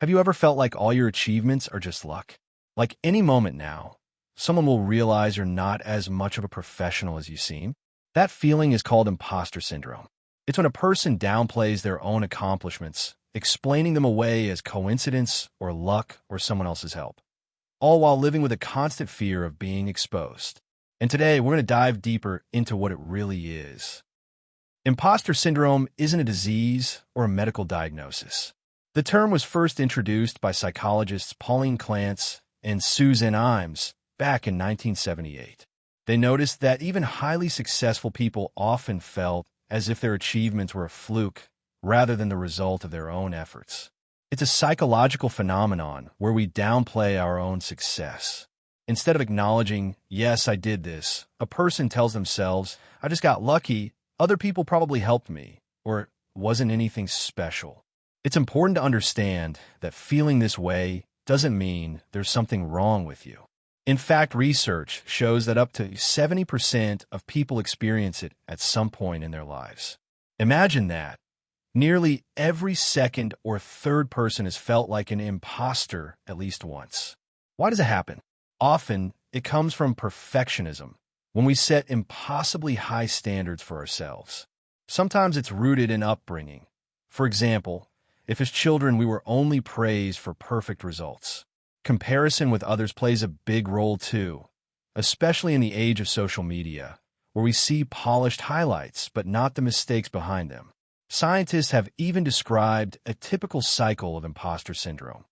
Have you ever felt like all your achievements are just luck? Like any moment now, someone will realize you're not as much of a professional as you seem? That feeling is called imposter syndrome. It's when a person downplays their own accomplishments, explaining them away as coincidence or luck or someone else's help, all while living with a constant fear of being exposed. And today, we're going to dive deeper into what it really is. Imposter syndrome isn't a disease or a medical diagnosis. The term was first introduced by psychologists Pauline Clance and Susan Imes back in 1978. They noticed that even highly successful people often felt as if their achievements were a fluke rather than the result of their own efforts. It's a psychological phenomenon where we downplay our own success. Instead of acknowledging, yes, I did this, a person tells themselves, I just got lucky, other people probably helped me, or it wasn't anything special. It's important to understand that feeling this way doesn't mean there's something wrong with you. In fact, research shows that up to 70% of people experience it at some point in their lives. Imagine that. Nearly every second or third person has felt like an imposter at least once. Why does it happen? Often, it comes from perfectionism, when we set impossibly high standards for ourselves. Sometimes it's rooted in upbringing. For example, if as children we were only praised for perfect results. Comparison with others plays a big role too, especially in the age of social media, where we see polished highlights but not the mistakes behind them. Scientists have even described a typical cycle of imposter syndrome.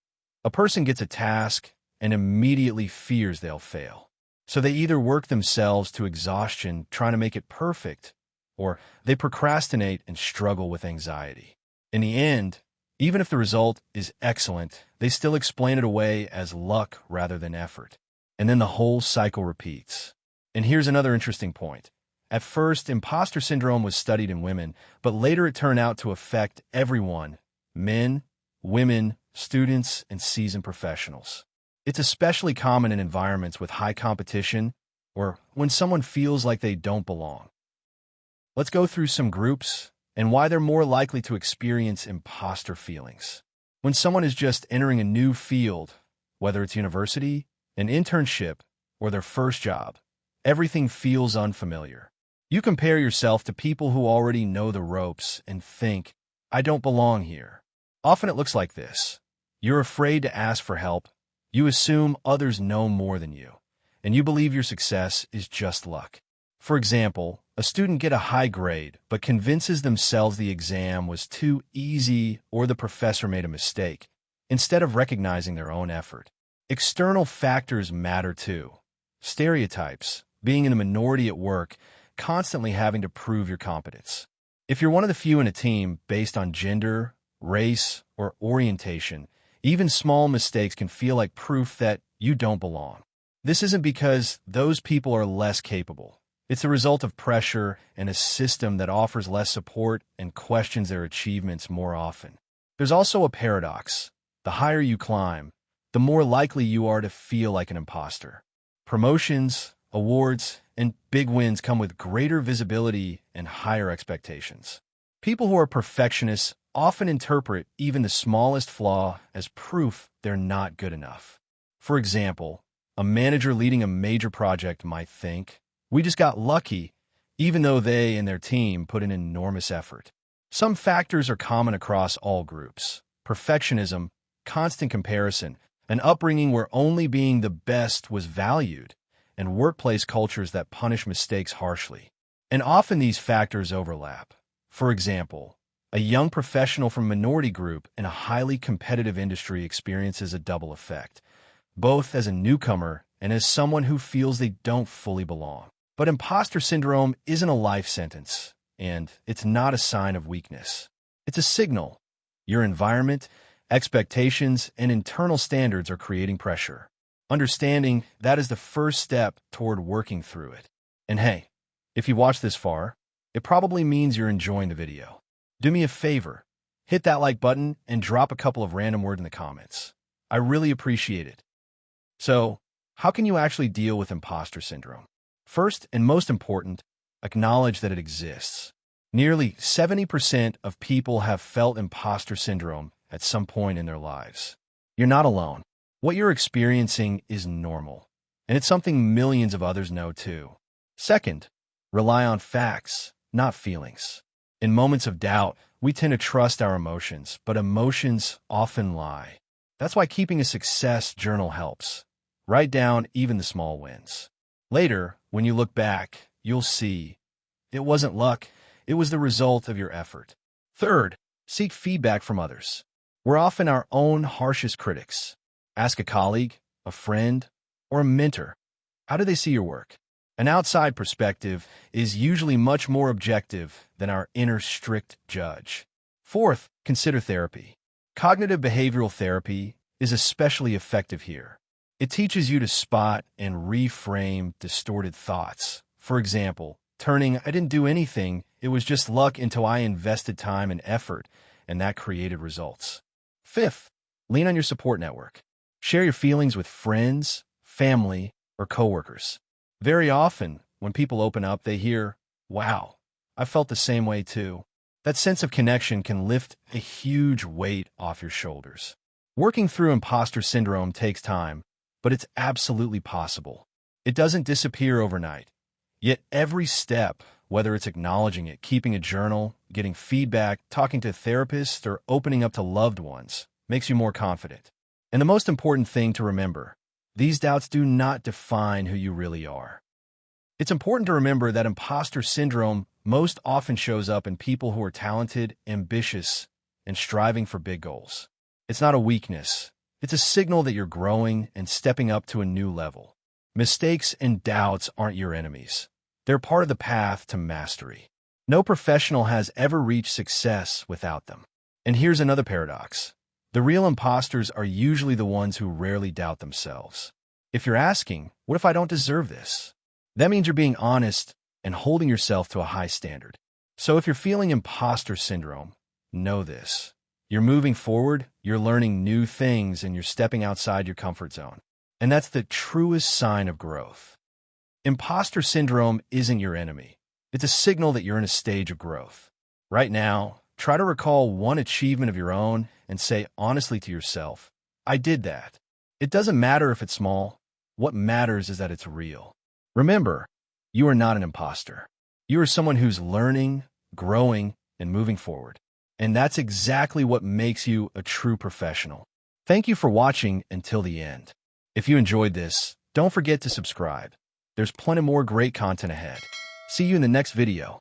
A person gets a task and immediately fears they'll fail. So they either work themselves to exhaustion trying to make it perfect, or they procrastinate and struggle with anxiety. In the end, even if the result is excellent, they still explain it away as luck rather than effort. And then the whole cycle repeats. And here's another interesting point. At first, imposter syndrome was studied in women, but later it turned out to affect everyone: men, women, students, and seasoned professionals. It's especially common in environments with high competition or when someone feels like they don't belong. Let's go through some groups and why they're more likely to experience imposter feelings. When someone is just entering a new field, whether it's university, an internship, or their first job, everything feels unfamiliar. You compare yourself to people who already know the ropes and think, I don't belong here. Often it looks like this. You're afraid to ask for help. You assume others know more than you, and you believe your success is just luck. For example, a student gets a high grade but convinces themselves the exam was too easy or the professor made a mistake, instead of recognizing their own effort. External factors matter too. Stereotypes, being in a minority at work, constantly having to prove your competence. If you're one of the few in a team based on gender, race, or orientation, even small mistakes can feel like proof that you don't belong. This isn't because those people are less capable. It's a result of pressure and a system that offers less support and questions their achievements more often. There's also a paradox. The higher you climb, the more likely you are to feel like an imposter. Promotions, awards, and big wins come with greater visibility and higher expectations. People who are perfectionists often interpret even the smallest flaw as proof they're not good enough. For example, a manager leading a major project might think, we just got lucky, even though they and their team put in enormous effort. Some factors are common across all groups: perfectionism, constant comparison, an upbringing where only being the best was valued, and workplace cultures that punish mistakes harshly. And often these factors overlap. For example, a young professional from a minority group in a highly competitive industry experiences a double effect, both as a newcomer and as someone who feels they don't fully belong. But imposter syndrome isn't a life sentence, and it's not a sign of weakness. It's a signal. Your environment, expectations, and internal standards are creating pressure. Understanding that is the first step toward working through it. And hey, if you watched this far, it probably means you're enjoying the video. Do me a favor, hit that like button and drop a couple of random words in the comments. I really appreciate it. So, how can you actually deal with imposter syndrome? First, and most important, acknowledge that it exists. Nearly 70% of people have felt imposter syndrome at some point in their lives. You're not alone. What you're experiencing is normal, and it's something millions of others know too. Second, rely on facts, not feelings. In moments of doubt, we tend to trust our emotions, but emotions often lie. That's why keeping a success journal helps. Write down even the small wins. Later, when you look back, you'll see it wasn't luck, it was the result of your effort. Third, seek feedback from others. We're often our own harshest critics. Ask a colleague, a friend, or a mentor. How do they see your work? An outside perspective is usually much more objective than our inner strict judge. Fourth, consider therapy. Cognitive behavioral therapy is especially effective here. It teaches you to spot and reframe distorted thoughts. For example, turning "I didn't do anything, it was just luck" until "I invested time and effort, and that created results." Fifth, lean on your support network. Share your feelings with friends, family, or coworkers. Very often, when people open up, they hear, "Wow, I felt the same way too." That sense of connection can lift a huge weight off your shoulders. Working through imposter syndrome takes time, but it's absolutely possible. It doesn't disappear overnight. Yet every step, whether it's acknowledging it, keeping a journal, getting feedback, talking to therapists, or opening up to loved ones, makes you more confident. And the most important thing to remember, these doubts do not define who you really are. It's important to remember that imposter syndrome most often shows up in people who are talented, ambitious, and striving for big goals. It's not a weakness. It's a signal that you're growing and stepping up to a new level. Mistakes and doubts aren't your enemies. They're part of the path to mastery. No professional has ever reached success without them. And here's another paradox. The real imposters are usually the ones who rarely doubt themselves. If you're asking, "What if I don't deserve this?" that means you're being honest and holding yourself to a high standard. So if you're feeling imposter syndrome, know this. You're moving forward, you're learning new things, and you're stepping outside your comfort zone. And that's the truest sign of growth. Imposter syndrome isn't your enemy. It's a signal that you're in a stage of growth. Right now, try to recall one achievement of your own and say honestly to yourself, "I did that." It doesn't matter if it's small. What matters is that it's real. Remember, you are not an imposter. You are someone who's learning, growing, and moving forward. And that's exactly what makes you a true professional. Thank you for watching until the end. If you enjoyed this, don't forget to subscribe. There's plenty more great content ahead. See you in the next video.